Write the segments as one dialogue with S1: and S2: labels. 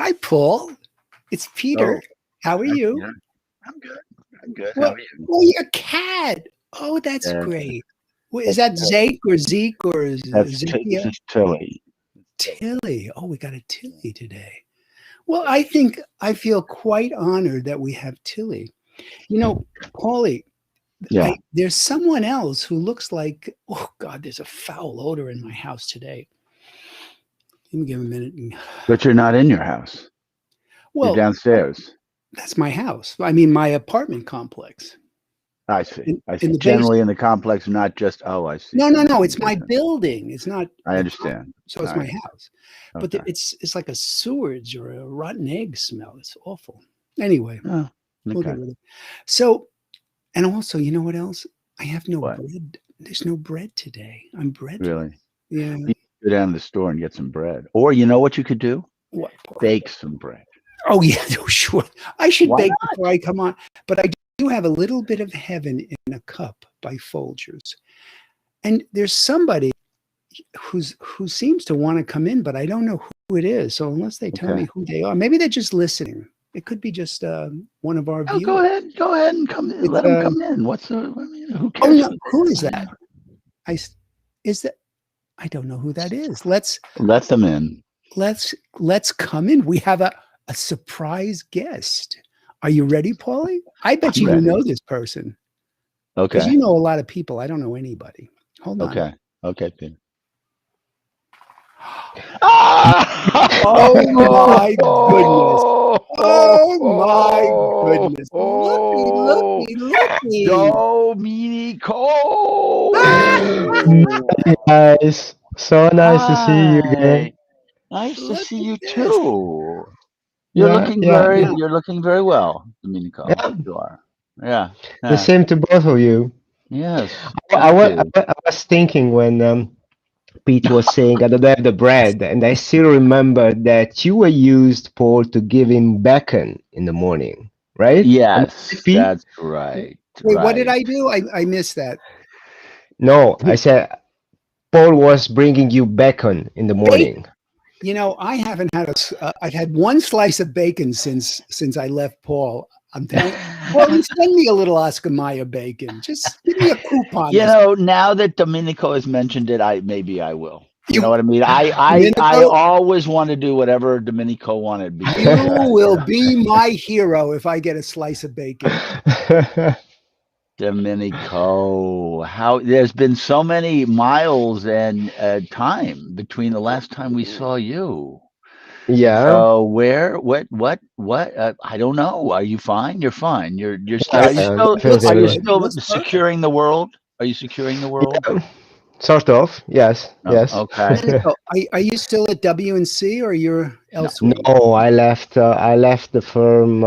S1: Hi, Paul. It's Peter.
S2: Oh,
S1: How are
S2: hi,
S1: you?
S2: Peter. I'm good. I'm good. How
S1: Well,
S2: are you?
S1: well, your cat. Oh, that's
S2: Yeah,
S1: great. Is
S2: that's
S1: that Zake or Zeke or
S2: this
S1: Zakia?
S2: is Tilly.
S1: Tilly. Oh, we got a Tilly today. Well, I feel quite honored that we have Tilly. You know, Paulie,
S2: Yeah,
S1: there's someone else who looks like, oh God, there's a foul odor in my house today. Let me give him a minute.
S2: but you're not in your house. You're
S1: Well,
S2: downstairs.
S1: that's my house. I mean, my apartment complex
S2: I see. I
S1: in
S2: see.
S1: the
S2: Generally
S1: basement.
S2: in the complex, not just. Oh, I see.
S1: No, no,
S2: Not
S1: no.
S2: in the
S1: It's my
S2: basement.
S1: building. It's not
S2: I
S1: the
S2: understand.
S1: so
S2: All
S1: it's my
S2: right.
S1: house. But
S2: Okay.
S1: it's like a sewage or a rotten egg smell. It's awful. Anyway,
S2: Oh,
S1: we'll get
S2: okay.
S1: rid of it. So, and also, you know what else? I have no
S2: What?
S1: bread. There's no bread today. I'm breadless.
S2: Really?
S1: Yeah.
S2: You go down to the store and get some bread, or you know what you could do?
S1: What? Paul?
S2: Bake some bread.
S1: Oh yeah, no, sure. I should
S2: Why
S1: bake
S2: not?
S1: before I come on, but I do have a little bit of heaven in a cup by Folgers, and there's somebody who seems to want to come in, but I don't know who it is. So unless they tell
S2: Okay.
S1: me who they are, maybe they're just listening. It could be just one of our
S2: Oh,
S1: viewers.
S2: Go ahead and come in.
S1: It's
S2: Let them come in. What's the? I mean, who
S1: oh
S2: cares
S1: no,
S2: who they
S1: who is
S2: are?
S1: that? Is that I don't know who that is.
S2: Let them in.
S1: Let's come in. We have a surprise guest. Are you ready, Paulie? I bet
S2: I'm
S1: you
S2: ready.
S1: know this person because
S2: Okay.
S1: you know a lot of people. I don't know anybody. Hold on.
S2: Okay. Okay, Peter. Ah!
S1: Oh my goodness. Oh my goodness. Looky, looky.
S2: Domenico!
S3: Guys, so nice to see you again.
S2: Hi. Nice to
S1: Look
S2: see
S1: at
S2: you
S1: this.
S2: too.
S3: Yeah, yeah,
S1: Now,
S2: You're looking very well, Domenico.
S3: yeah.
S2: You are. Yeah.
S3: The
S2: Yeah.
S3: same to both of you.
S2: Yes.
S3: I,
S2: Thank
S3: wa- I,
S2: you.
S3: wa- I was thinking when Pete was saying I don't have the bread, and I still remember that you were used, Paul, to give him bacon in the morning, right? Am I right,
S2: Yes,
S3: Pete?
S2: that's right.
S1: wait, what did
S2: Right.
S1: I do? I missed that.
S3: No, I said Paul was bringing you bacon in the
S1: Bacon.
S3: morning.
S1: You know, I haven't had I've had one slice of bacon since I left Paul. I'm telling you. Well, you send me a little Oscar Mayer bacon. Just give me a coupon.
S2: You know, now that Domenico has mentioned it, I will. You know
S1: You,
S2: what I mean? I
S1: Domenico,
S2: always want to do whatever Domenico wanted
S1: you
S2: because
S1: will be my hero if I get a slice of bacon.
S2: Domenico, how there's been so many miles and time between the last time we saw you.
S3: Yeah,
S2: So where, what? I don't know. Are you fine? You're fine. You're still.
S3: yeah,
S2: Are you
S3: yeah,
S2: still?
S3: definitely.
S1: Looks
S2: Are you
S1: good.
S2: still
S1: Looks perfect.
S2: securing the world? Are you securing the world?
S3: Yeah, sort of. Yes,
S2: No.
S3: yes.
S2: Okay.
S1: Domenico, are you still at WNC or you're
S2: No.
S1: elsewhere?
S3: No, I left the firm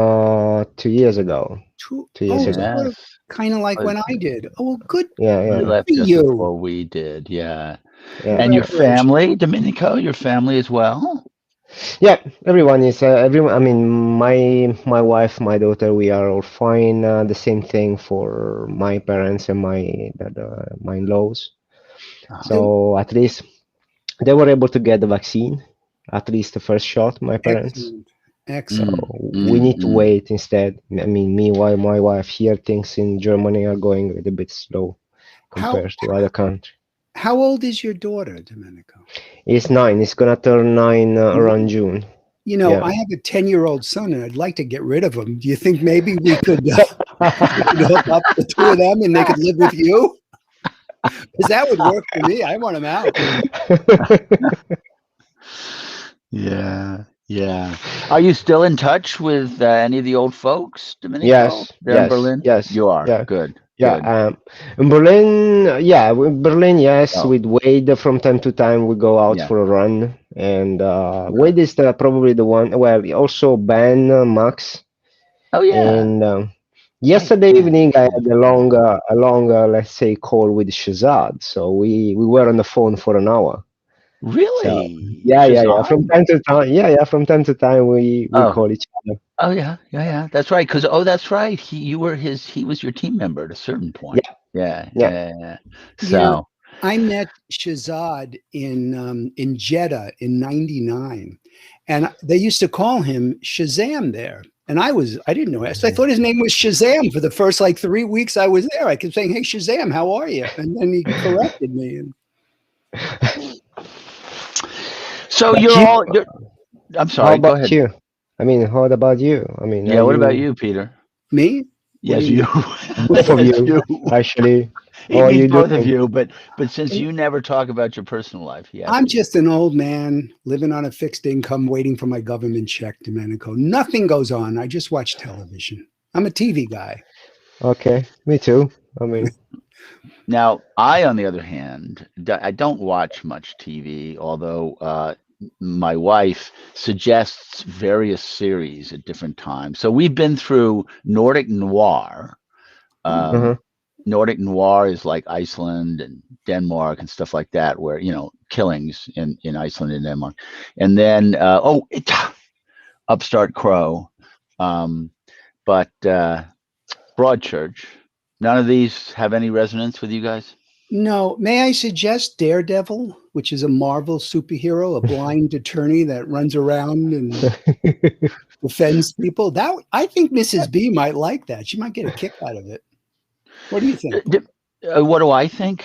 S3: 2 years ago. 2 years
S1: Oh,
S3: ago.
S1: sort of
S2: Yes.
S1: kind of like
S2: Uh,
S1: when I did. Oh, well, good
S3: Yeah,
S2: You
S3: yeah,
S2: left
S1: for
S2: just
S1: you.
S2: before we did. Yeah.
S3: yeah.
S2: And your
S1: Congratulations.
S2: family, Domenico, your family as well?
S3: Yeah, everyone is everyone. I mean, my wife, my daughter, we are all fine. The same thing for my parents and my in-laws.
S2: Uh-huh.
S1: They-
S3: So at least they were able to get the vaccine, at least the first shot, my parents.
S1: Excellent.
S3: So
S1: Excellent.
S2: Mm,
S3: we
S2: mm,
S3: need to
S2: mm.
S3: wait instead. I mean, meanwhile, my wife here, things in Germany are going a little bit slow
S1: How
S3: compared to other countries.
S1: how old is your daughter, Domenico?
S3: It's 9. It's gonna turn 9 around June.
S1: You know,
S3: Yeah.
S1: I have a 10-year-old son and I'd like to get rid of him. Do you think maybe we could hook up the two of them and they could live with you? Because that would work for me. I want him out.
S2: Yeah, yeah. Are you still in touch with any of the old folks, Domenico?
S3: Yes,
S2: There in
S3: yes,
S2: Berlin?
S3: yes,
S2: You are.
S3: yeah,
S2: Good,
S3: yeah.
S2: good.
S3: In Berlin, yeah, in Berlin, yes.
S2: Oh,
S3: With Wade, from time to time, we go out
S2: yeah.
S3: for a run, and
S2: Okay.
S3: Wade is probably the one. Well, also Ben, Max,
S2: Oh, yeah.
S3: and
S2: Right.
S3: yesterday
S2: Yeah.
S3: evening I
S2: True.
S3: had a long, let's say, call with Shazad. So we were on the phone for an hour. So
S2: Really?
S3: yeah, yeah, yeah. From
S2: Shazam?
S3: time to time, yeah, yeah. From time to time, we
S2: Oh,
S3: call each other.
S2: oh, yeah, yeah, yeah. That's right. Because that's right. You were he was your team member at a certain point.
S3: Yeah,
S2: Yeah,
S3: yeah.
S2: yeah, yeah.
S1: You know,
S2: So.
S1: I met Shahzad in Jeddah in '99, and they used to call him Shazam there. And I didn't know it. So I thought his name was Shazam for the first like 3 weeks I was there. I kept saying, "Hey Shazam, how are you?" And then he corrected me. And
S2: So
S3: But
S2: you're
S3: you-
S2: all. I'm
S3: How
S2: sorry. Go
S3: about
S2: ahead.
S3: you? I mean, how about you? I mean,
S2: Yeah. What about you, Peter?
S1: me?
S2: Yes,
S1: do you
S2: you.
S3: Both of
S2: Yes,
S3: you, actually.
S2: He
S3: How are
S2: means
S3: you
S2: both of
S3: doing?
S2: you, but since you never talk about your personal life, he has
S1: I'm
S2: to.
S1: just an old man living on a fixed income, waiting for my government check, Domenico. Nothing goes on. I just watch television. I'm a TV guy.
S3: Okay, me too. I mean,
S2: Now, I, on the other hand, I don't watch much TV, although my wife suggests various series at different times. So we've been through Nordic Noir.
S3: uh-huh.
S2: Nordic Noir is like Iceland and Denmark and stuff like that, where, killings in Iceland and Denmark. And then, Upstart Crow, but Broadchurch. None of these have any resonance with you guys?
S1: No, may I suggest Daredevil, which is a Marvel superhero, a blind attorney that runs around and defends people? That I think Mrs. B might like that. She might get a kick out of it. What do you think?
S2: What do I think?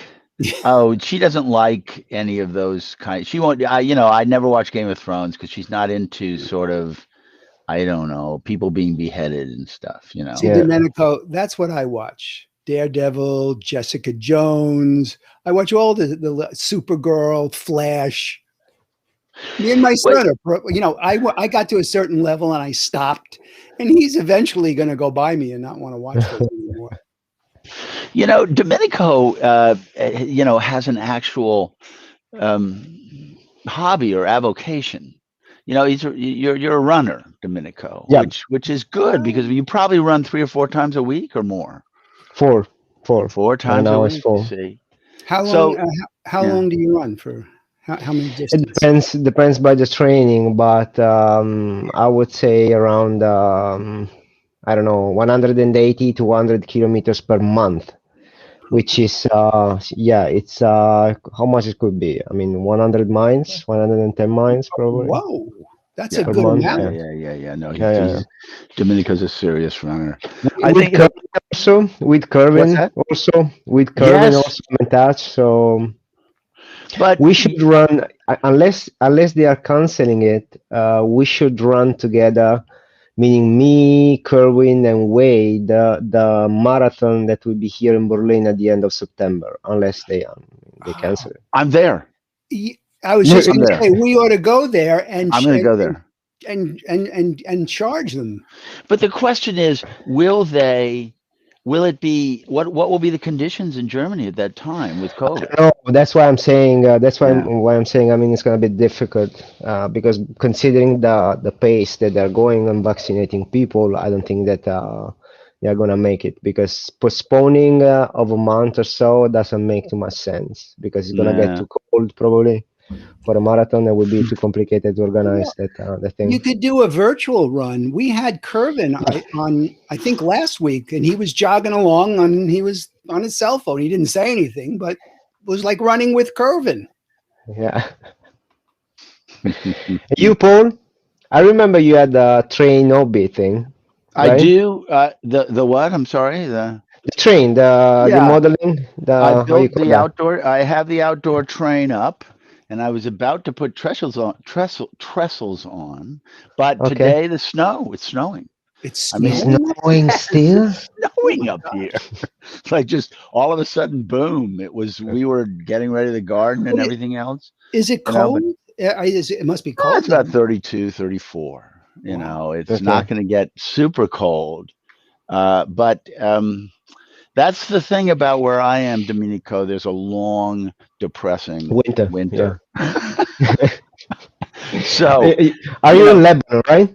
S2: Oh, she doesn't like any of those kind. She won't. I never watch Game of Thrones because she's not into sort of, I don't know, people being beheaded and stuff.
S1: See,
S3: Yeah.
S1: Domenico, that's what I watch. Daredevil, Jessica Jones. I watch all the Supergirl, Flash. Me and my son I got to a certain level and I stopped, and he's eventually going to go by me and not want to watch those anymore.
S2: Domenico, has an actual hobby or avocation. You're a runner, Domenico,
S3: Yeah.
S2: which is good because you probably run 3 or 4 times a week or more.
S3: Four.
S2: 4 times a
S3: Now it's
S2: week.
S3: 4.
S2: See,
S1: How
S2: So,
S1: long? How
S2: yeah.
S1: long do you run for? How many
S3: It
S1: distance?
S3: depends by the training, but I would say around I don't know, 180 to 100 kilometers per month, which is it's how much it could be. I mean, 100 miles, 110 miles probably.
S1: Whoa, that's
S2: Yeah.
S1: a
S3: Per
S1: good
S3: month,
S1: amount.
S2: Yeah. No,
S3: Yeah.
S2: Domenico's a serious runner. I
S3: With
S2: think
S3: Kervin also, with Kervin
S2: that?
S3: also, with Kervin
S2: Yes.
S3: also I'm in touch. So
S2: But
S3: we should run unless they are canceling it. We should run together, meaning me, Kerwin, and Wade, the marathon that will be here in Berlin at the end of September, unless they cancel it.
S2: I'm there.
S1: I was
S3: No,
S1: just going to
S2: there.
S1: say we ought to go there and
S2: I'm going to go there.
S1: and charge them.
S2: But the question is, will it be what will be the conditions in Germany at that time with COVID?
S3: No, that's why I'm saying. That's why
S2: Yeah.
S3: why I'm saying. I mean, it's going to be difficult because considering the pace that they're going and vaccinating people, I don't think that they're going to make it, because postponing of a month or so doesn't make too much sense, because it's going to
S2: Yeah.
S3: get too cold probably for a marathon. It would be too complicated to organize the thing.
S1: You could do a virtual run. We had Kervin on, I think last week, and he was jogging along and he was on his cell phone. He didn't say anything, but it was like running with Kervin.
S3: Yeah. You, Paul, I remember you had the train hobby thing.
S2: I
S3: right?
S2: do. The what? I'm sorry.
S3: The train, the
S2: Yeah.
S3: modeling,
S2: I
S3: how you
S2: built
S3: call
S2: the
S3: that?
S2: outdoor. I have the outdoor train up, and I was about to put trestles on, but
S3: Okay.
S2: today it's snowing.
S1: It's
S2: I mean,
S3: It's
S1: snowing.
S3: snowing still.
S2: snowing
S1: my
S2: up here. It's like just all of a sudden, boom! We were getting ready to garden and
S1: Wait,
S2: everything else.
S1: Is it
S2: You know, but-
S1: cold? It must be
S2: Oh,
S1: cold.
S2: it's about
S1: then.
S2: 32, 34.
S1: Wow.
S2: It's
S3: Okay.
S2: not going to get super cold. But that's the thing about where I am, Domenico. There's a long, depressing
S3: Winter.
S2: So,
S3: Are
S2: you
S3: you
S2: know-
S3: in Lebanon, right?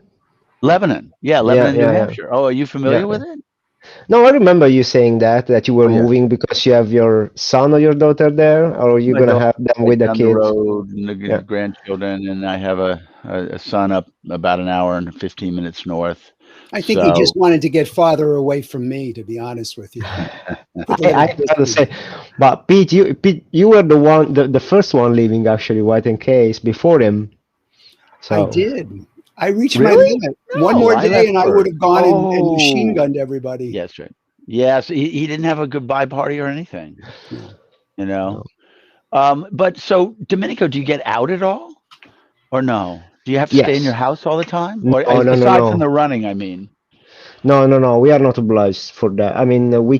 S2: Lebanon. Yeah, Lebanon, New
S3: yeah.
S2: Hampshire. Oh, are you familiar
S3: Yeah.
S2: with it?
S3: No, I remember you saying that you were
S2: Oh, yeah.
S3: moving because you have your son or your daughter there, or you're
S2: My
S3: gonna
S2: daughter
S3: have them
S2: right
S3: with the
S2: down the
S3: kids.
S2: road and the
S3: Yeah.
S2: grandchildren, and I have a son up about an hour and 15 minutes north.
S1: I think he just
S2: So
S1: wanted to get farther away from me, to be honest with you. With a little
S3: I gotta
S1: distance.
S3: say, but Pete, you were the one, the first one leaving actually White and Case before him.
S1: I
S3: So
S1: did. I reached my
S3: really?
S1: limit. One
S2: no,
S1: more
S2: I
S1: day
S2: left
S1: and I would
S2: first.
S1: have gone and machine
S2: Oh,
S1: gunned everybody.
S2: yes, right. Yes, he didn't have a goodbye party or anything,
S1: No.
S2: you know.
S3: No.
S2: But so Domenico, do you get out at all, or no? Do you have to stay in your
S3: Yes.
S2: house all the time,
S3: No,
S2: or
S3: no, no,
S2: aside from
S3: no.
S2: the running? I mean,
S3: No, no, no. We are not obliged for that. I mean, we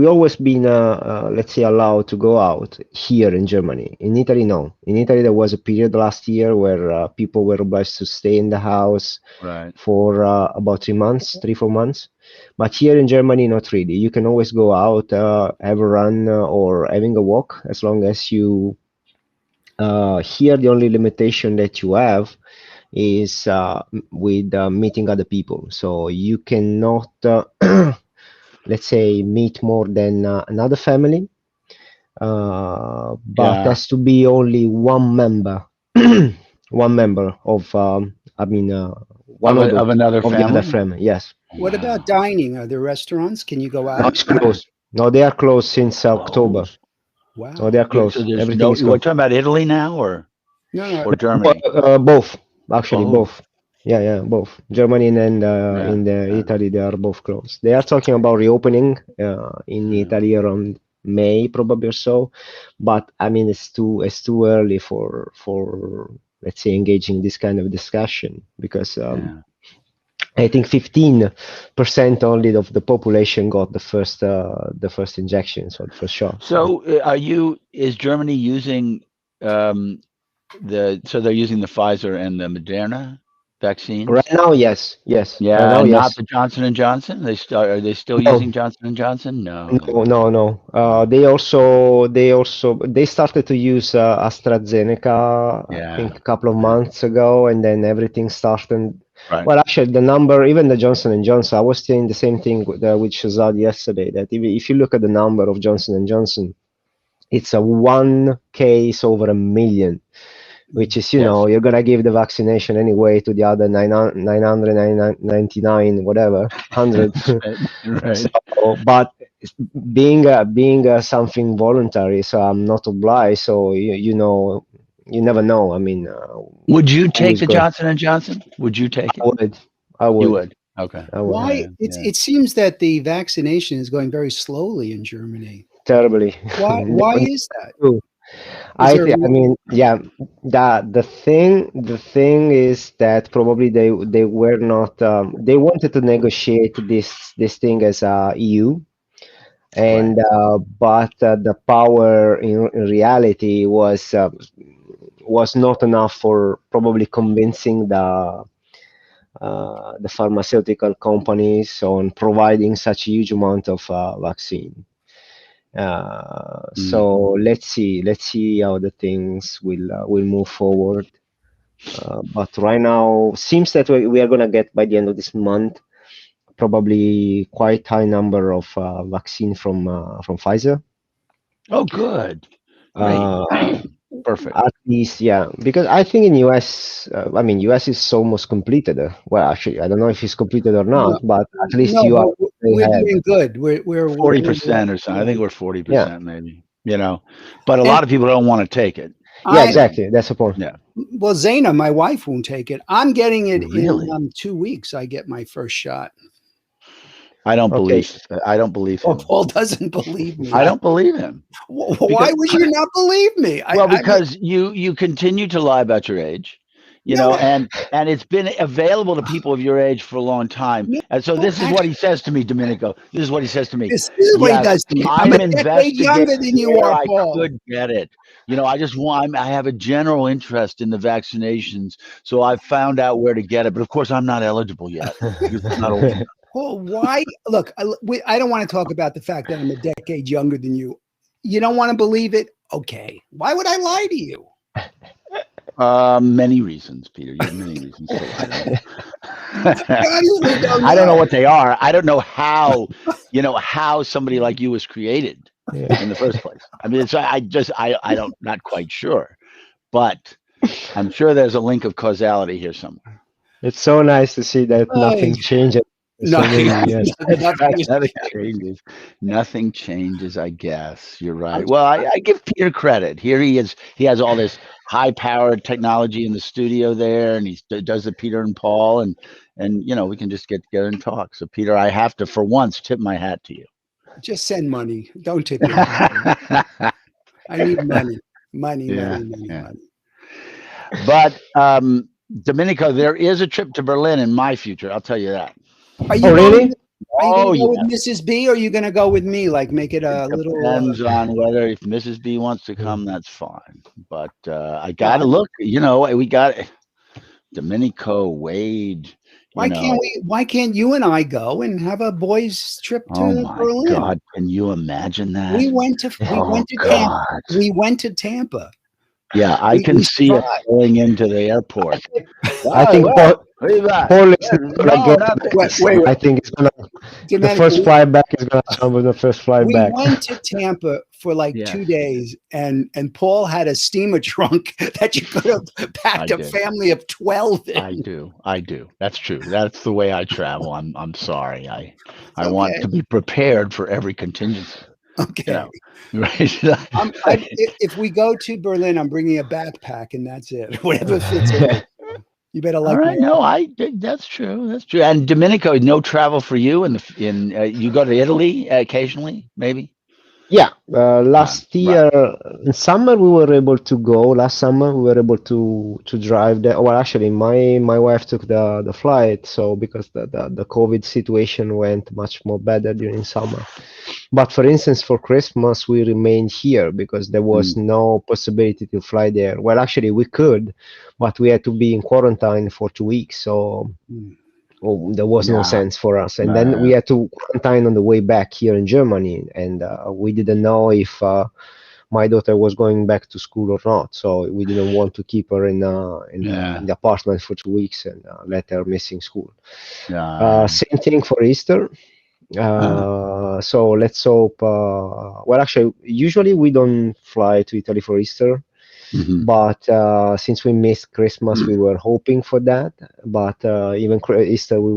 S3: always been, let's say, allowed to go out here in Germany. In Italy, no. In Italy, there was a period last year where people were obliged to stay in the house
S2: right?
S3: for about 3 months, 4 months. But here in Germany, not really. You can always go out, have a run or having a walk as long as you. Here, the only limitation that you have is with meeting other people. So you cannot, let's say, meet more than another family, but
S2: Yeah,
S3: has to be only one member, one member of, I mean, one
S2: of
S3: adult
S2: another
S3: of the other
S2: family.
S3: family. Yes.
S1: What about
S2: Wow.
S1: dining? Are there restaurants? Can you go
S3: No,
S1: out?
S3: it's closed. No, they are closed since October.
S2: Closed.
S3: No, they
S1: Wow.
S3: are
S2: So
S3: closed.
S2: there's
S3: Everything
S2: no.
S3: is
S2: We're
S3: closed.
S2: talking about Italy now,
S1: No, no.
S2: or Germany.
S3: Both, actually,
S2: Both.
S3: both. Yeah, yeah, both. Germany and
S2: Yeah.
S3: in the
S2: Yeah.
S3: Italy, they are both closed. They are talking about reopening in
S2: Yeah.
S3: Italy around May, probably or so. But I mean, it's too early for let's say engaging this kind of discussion because
S2: Yeah.
S3: I think 15% only of the population got the first injection, so the first shot. So
S2: So is Germany using um, so they're using the Pfizer and the Moderna
S3: right
S2: vaccines?
S3: now, yes, yes. Right
S2: Yeah,
S3: now,
S2: and not
S3: yes.
S2: the Johnson and Johnson. Are they still
S3: No,
S2: using Johnson and Johnson? No.
S3: no, no, no.
S2: No.
S3: They started to use AstraZeneca, I
S2: Yeah.
S3: think a couple of
S2: Yeah.
S3: months ago, and then everything started.
S2: Right.
S3: Well, actually, the number, even the Johnson and Johnson, I was saying the same thing with Shazad yesterday. That if you look at the number of Johnson and Johnson, it's a one case over a million, which is,
S2: Yes.
S3: you're gonna give the vaccination anyway to the other 999, whatever, 100.
S2: Right.
S3: So,
S2: Right.
S3: but being something voluntary, so I'm not obliged. So you never know. I mean,
S2: Would you
S3: who
S2: take
S3: is
S2: the
S3: going?
S2: Johnson and Johnson? Would you take
S3: I
S2: it?
S3: would, I
S2: You
S3: would,
S2: would. Okay.
S3: I would.
S1: Why?
S2: Yeah.
S1: It's
S2: Yeah.
S1: it seems that the vaccination is going very slowly in Germany.
S3: Terribly.
S1: Why? Why is that? Is
S3: I
S1: there a
S3: think. I
S1: reason?
S3: mean, yeah. The thing is that probably they were not. They wanted to negotiate this thing as a EU,
S2: Right.
S3: and but the power in reality was not enough for probably convincing the pharmaceutical companies on providing such a huge amount of vaccine.
S2: Mm.
S3: So let's see how the things will move forward. But right now, seems that we are gonna get by the end of this month probably quite high number of vaccine from Pfizer.
S2: Oh, good. Great.
S3: Uh,
S2: Perfect.
S3: at least, yeah, because I think in US, I mean, US is almost completed. Well, actually, I don't know if it's completed or
S1: No,
S3: not, but at least
S1: no,
S3: you are
S1: but
S3: way
S1: we're
S3: ahead.
S1: doing good. We're
S2: 40% or something. I
S1: yeah.
S2: think we're
S3: Yeah,
S2: 40% maybe, but a
S1: And
S2: lot of people don't want to take it.
S3: yeah,
S1: I
S3: exactly. That's the point.
S2: Yeah.
S1: well, Zaina, my wife won't take it. I'm getting it in
S2: Really?
S1: 2 weeks. I get my first shot.
S3: Okay.
S2: I don't believe
S1: Well,
S2: him.
S1: Paul doesn't believe me.
S2: I don't believe him
S1: Why
S2: because,
S1: would you not believe me?
S2: well,
S1: I mean,
S2: because you continue to lie about your age,
S1: no,
S2: and it's been available to people of your age for a long time.
S1: no.
S2: And so this is what
S1: Actually,
S2: he says to me, Domenico. This is what he says to me.
S1: this is what he
S2: Yes,
S1: does to me. I'm a
S2: I'm
S1: decade
S2: investigating
S1: younger than you
S2: where
S1: are,
S2: I
S1: Paul.
S2: could get it. I have a general interest in the vaccinations, so I found out where to get it. But of course, I'm not eligible yet because I'm not old enough.
S1: Paul, why? Look, I don't want to talk about the fact that I'm a decade younger than you. You don't want to believe it? Okay. Why would I lie to you?
S2: Many reasons, Peter. You have many reasons.
S1: Honestly,
S2: I don't know what they are. I don't know how, how somebody like you was created
S3: Yeah.
S2: in the first place. I mean, I don't, not quite sure, but I'm sure there's a link of causality here somewhere.
S3: It's so nice to see that nothing changed. So
S1: Nothing-
S3: many years.
S2: Nothing changes. Nothing changes, I guess. You're right. Well, I give Peter credit. Here he is. He has all this high-powered technology in the studio there, and he does the Peter and Paul, and we can just get together and talk. So, Peter, I have to, for once, tip my hat to you.
S1: Just send money. Don't tip your hat. I need money. Money.
S2: Yeah. But Domenico, there is a trip to Berlin in my future. I'll tell you that.
S1: Are you
S3: Oh, really?
S1: Are you
S2: Oh,
S1: gonna go
S2: yeah.
S1: with Mrs. B, or are you going to go with me? Like, make it a little.
S2: Depends on whether if Mrs. B wants to come, that's fine. But I gotta look. We got Domenico, Wade.
S1: Why can't you and I go and have a boys' trip to
S2: Oh my
S1: Berlin?
S2: God! Can you imagine that?
S1: We went to Tampa.
S2: God.
S1: We went to Tampa.
S2: Yeah, I can see it going into the airport.
S3: I think Paul is gonna
S2: No,
S3: get.
S1: Wait.
S3: I think it's gonna. The
S1: Domenico,
S3: first flight back is gonna jump on the first flight
S1: we
S3: back.
S1: went to Tampa for like
S2: Yes.
S1: 2 days, and Paul had a steamer trunk that you could have packed
S2: I
S1: a
S2: did.
S1: family of 12 in.
S2: I do. That's true. That's the way I travel. I'm sorry. I want
S1: Okay.
S2: to be prepared for every contingency.
S1: Okay.
S2: Right?
S1: If we go to Berlin, I'm bringing a backpack, and that's it. Whatever fits in it. You better
S2: All
S1: like
S2: right.
S1: my
S2: No, that's true. That's true. And Domenico, no travel for you you go to Italy occasionally, maybe?
S3: Yeah, last
S2: Right.
S3: year in summer we were able to go. Last summer we were able to drive there. Well, actually, my wife took the flight, so because the COVID situation went much more better during summer. But for instance, for Christmas we remained here because there was no possibility to fly there. Well, actually we could, but we had to be in quarantine for 2 weeks, so there was no sense for us. And then we had to quarantine on the way back here in Germany, and we didn't know if my daughter was going back to school or not. So we didn't want to keep her in the apartment for 2 weeks and let her missing school. Same thing for Easter. So let's hope. Well, actually, usually we don't fly to Italy for Easter. But since we missed Christmas, we were hoping for that. But even Easter, we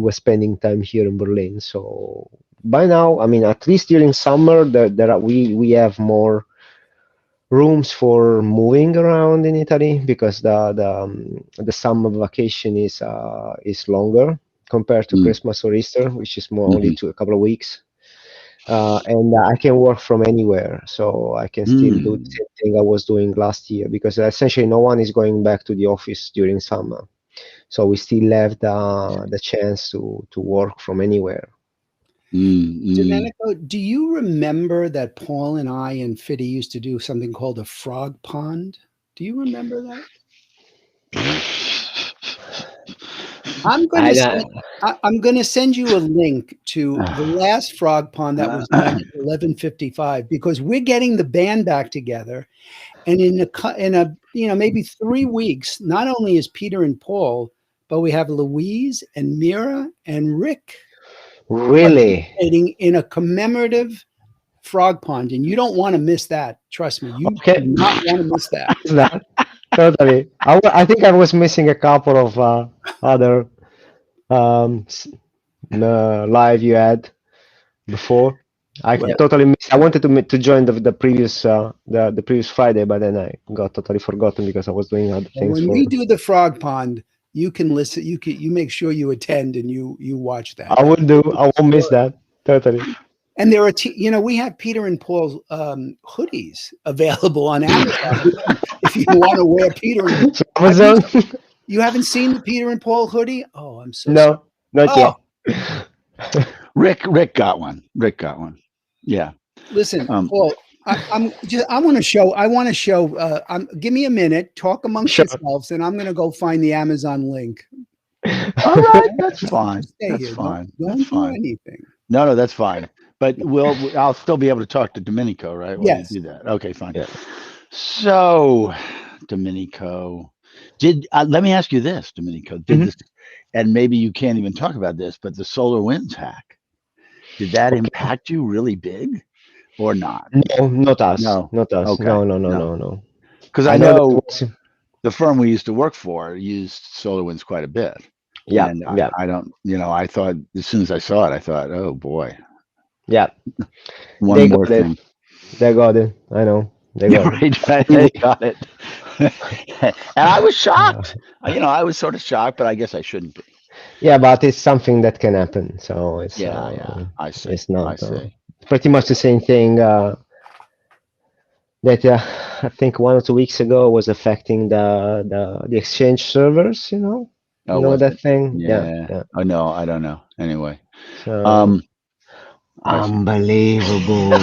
S3: were spending time here in Berlin. So by now, I mean, at least during summer, we have more rooms for moving around in Italy because the summer vacation is longer compared to Christmas or Easter, which is more only a couple of weeks. And I can work from anywhere, so I can still do the same thing I was doing last year because essentially no one is going back to the office during summer, so we still have the chance to work from anywhere.
S1: Domenico, do you remember that Paul and I and Fiddy used to do something called a frog pond? Do you remember that? I'm going to send you a link to the last frog pond that was done at 11:55 because we're getting the band back together, and in a maybe 3 weeks, not only is Peter and Paul, but we have Louise and Mira and Rick.
S3: Really?
S1: In a commemorative frog pond, and you don't want to miss that. Trust me, you do not want to miss that.
S3: Totally. I think I was missing a couple of other live you had before. Totally missed. I wanted to join the previous Friday, but then I got totally forgotten because I was doing other things.
S1: When we do the frog pond, you can listen. You make sure you attend and you watch that.
S3: I will do. I won't miss that. Totally.
S1: And there are, we have Peter and Paul's hoodies available on Amazon if you want to wear Peter.
S3: Amazon.
S1: You haven't seen the Peter and Paul hoodie? Oh, I'm so
S3: sorry. Not yet.
S2: Rick got one. Yeah.
S1: Listen, Paul. I want to show. Give me a minute. Talk amongst yourselves, and I'm going to go find the Amazon link.
S2: All right, that's fine. That's fine.
S1: Don't do anything.
S2: No, that's fine. But I'll still be able to talk to Domenico, right?
S1: Yes.
S2: You do that. Okay, fine. Yeah. So, Domenico. Let me ask you this, Domenico. Did
S3: Mhm.
S2: this, and maybe you can't even talk about this, but the Solar Winds hack, did that impact you really big or not?
S3: No, not us.
S2: No.
S3: Not us.
S2: Okay.
S3: No, no, no,
S2: No.
S3: no, no.
S2: Because
S3: I
S2: I
S3: know that
S2: know
S3: was,
S2: the firm we used to work for used Solar Winds quite a bit.
S3: yeah,
S2: And
S3: yeah,
S2: I don't, I thought as soon as I saw it, I thought, oh boy,
S3: yeah.
S2: one
S3: They
S2: more
S3: got it.
S2: thing.
S3: They got it. I know. They
S2: Yeah,
S3: got it.
S2: right. They got it. And I was shocked. I was sort of shocked, but I guess I shouldn't be.
S3: Yeah, but it's something that can happen. So
S2: Yeah. I see.
S3: it's
S2: I
S3: not
S2: see.
S3: pretty much the same thing that I think 1 or 2 weeks ago was affecting the exchange servers. You
S2: Oh,
S3: know
S2: was
S3: that
S2: it?
S3: thing? Yeah,
S2: Yeah.
S3: yeah.
S2: Oh no, I don't know. Anyway.
S3: So
S2: I see.
S3: unbelievable.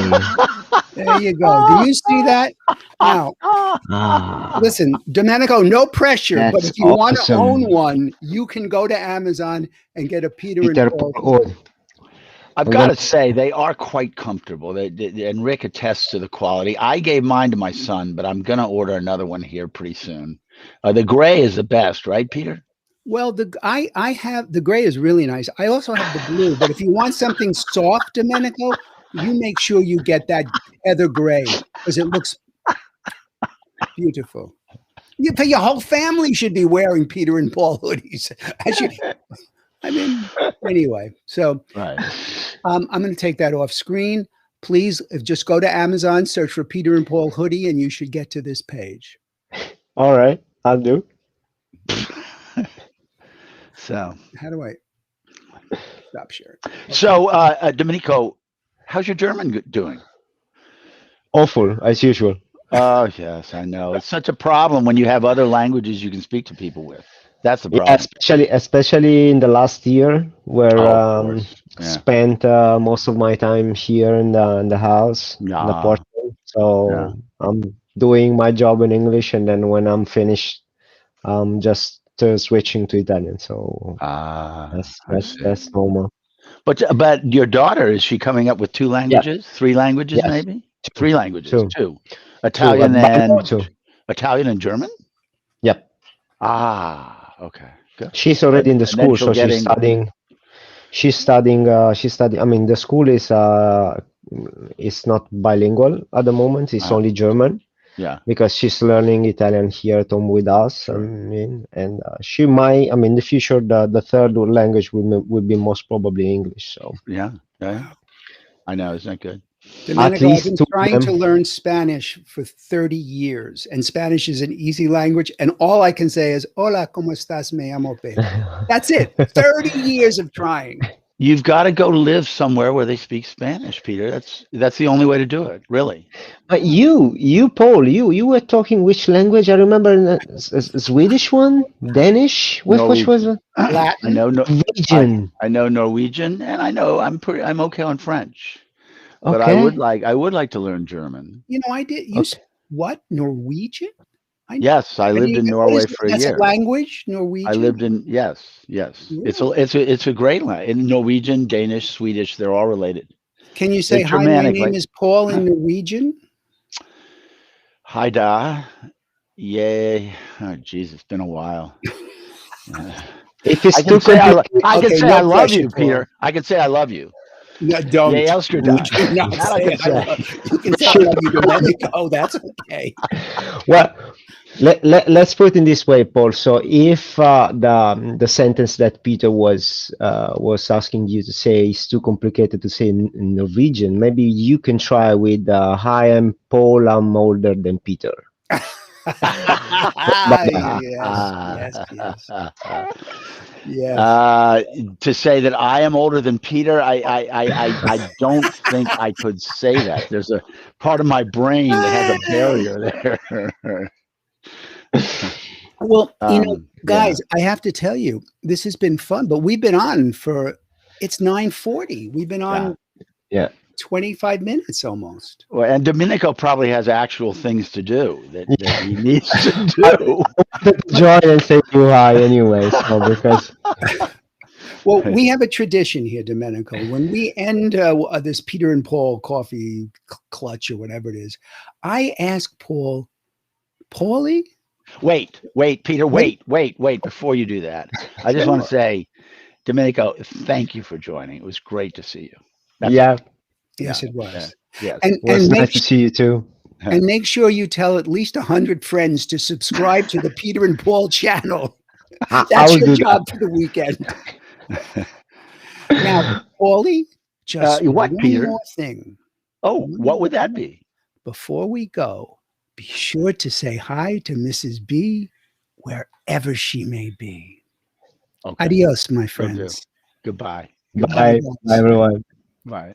S1: There you go. Do you see that? Now,
S3: Ah,
S1: listen, Domenico, no pressure, but
S3: that's
S1: if you want to own
S3: awesome.
S1: one, you can go to Amazon and get a Peter and
S3: Peter
S1: Paul.
S3: Paul.
S2: I've
S3: I'm
S2: got
S3: gonna
S2: to say they are quite comfortable. And Rick attests to the quality. I gave mine to my son, but I'm going to order another one here pretty soon. The gray is the best, right, Peter?
S1: Well, I have the gray is really nice. I also have the blue, but if you want something soft, Domenico, you make sure you get that heather gray because it looks beautiful. Your whole family should be wearing Peter and Paul hoodies. Anyway, so
S2: Right.
S1: I'm going to take that off screen. Please just go to Amazon, search for Peter and Paul hoodie, and you should get to this page.
S3: All right, I'll do.
S2: So,
S1: How do I stop sharing?
S2: Domenico, how's your German doing?
S3: Awful as usual.
S2: Oh, yes, I know. It's such a problem when you have other languages you can speak to people with. That's the
S3: Yeah,
S2: problem.
S3: especially in the last year, where
S2: Oh, of course. Yeah.
S3: spent most of my time here in the house, in the
S2: Ah,
S3: apartment. So
S2: yeah.
S3: I'm doing my job in English, and then when I'm finished, I'm just switching to Italian. So
S2: I see.
S3: that's normal.
S2: But your daughter, is she coming up with 2 languages, 3 languages,
S3: Yes,
S2: maybe?
S3: two,
S2: 3 languages,
S3: two,
S2: two.
S3: two.
S2: Italian
S3: Bilingual
S2: and
S3: too.
S2: Italian and German?
S3: Yep.
S2: Ah, okay, good.
S3: She's already in the
S2: And then
S3: school,
S2: she'll
S3: so
S2: get
S3: she's
S2: English.
S3: studying. She's studying. I mean, the school is not bilingual at the moment. It's only German
S2: Yeah,
S3: because she's learning Italian here at home with us. I
S2: sure.
S3: mean, and she might. I mean, in the future, the third language will be most probably English. So
S2: Yeah. I know, isn't that good?
S3: at
S1: Domenico, I've
S3: least
S1: been
S3: two of
S1: trying to
S3: them.
S1: learn Spanish for 30 years, and Spanish is an easy language. And all I can say is, Hola, ¿cómo estás? Me llamo Pedro. That's it. 30 years of trying.
S2: You've got to go live somewhere where they speak Spanish, Peter. That's the only way to do it, really.
S3: But Paul, you were talking which language? I remember Swedish one, Danish. Which was it?
S1: Latin.
S2: I know
S3: Norwegian?
S2: I know Norwegian, and I know I'm okay on French. But
S3: Okay.
S2: I would like to learn German.
S1: I did. What? Norwegian?
S2: Yes, I lived in Norway for a
S1: That's
S2: year.
S1: a language, Norwegian?
S2: I lived in yes.
S1: Really?
S2: It's a great language. In Norwegian, Danish, Swedish, they're all related.
S1: Can you say,
S2: They're
S1: hi, my
S2: Germanic,
S1: name
S2: like-
S1: is Paul in Norwegian?
S2: Hi da. Yay. Oh jeez, it's been a while.
S3: If it's
S2: I
S3: too
S2: can say
S3: complicated,
S2: I can
S1: Okay,
S2: say
S1: no
S2: I love
S1: pressure,
S2: you,
S1: Paul.
S2: Peter. I can say I love you.
S1: No, don't.
S2: Yay, Elsker da.
S1: Would you not
S2: That I
S1: say
S2: can
S1: I love-
S2: say.
S1: You can say I love you, Domenico. That's okay.
S3: well, let's put it in this way, Paul. So if the sentence that Peter was asking you to say is too complicated to say in Norwegian, maybe you can try with "Hi, I'm Paul. I'm older than Peter."
S1: Yes.
S2: To say that I am older than Peter, I don't think I could say that. There's a part of my brain that has a barrier there.
S1: Well, guys,
S2: yeah.
S1: I have to tell you, this has been fun, but we've been on it's 9:40. We've been on 25 minutes almost.
S2: Well, and Domenico probably has actual things to do that he needs to do.
S3: Join and say you hi anyway. So because
S1: well, we have a tradition here, Domenico. When we end this Peter and Paul coffee clutch or whatever it is, I ask Paul, Paulie,
S2: Wait, Peter, wait. Before you do that, I just want to say, Domenico, thank you for joining. It was great to see you. That's
S3: Yeah,
S1: Yes, it was.
S2: Yes.
S1: And
S3: it was
S1: and
S3: nice
S1: make,
S3: to see you too.
S1: and make sure you tell at least 100 friends to subscribe to the Peter and Paul channel.
S3: I
S1: That's
S3: will
S1: your
S3: do
S1: job for the weekend. Now, Paulie, just
S2: what,
S1: one
S2: Peter?
S1: more thing.
S2: Oh, what would that be?
S1: Before we go, be sure to say hi to Mrs. B wherever she may be.
S2: Okay.
S1: Adios, my
S2: Will do.
S1: friends.
S2: Goodbye.
S3: Bye, bye everyone.
S2: Bye.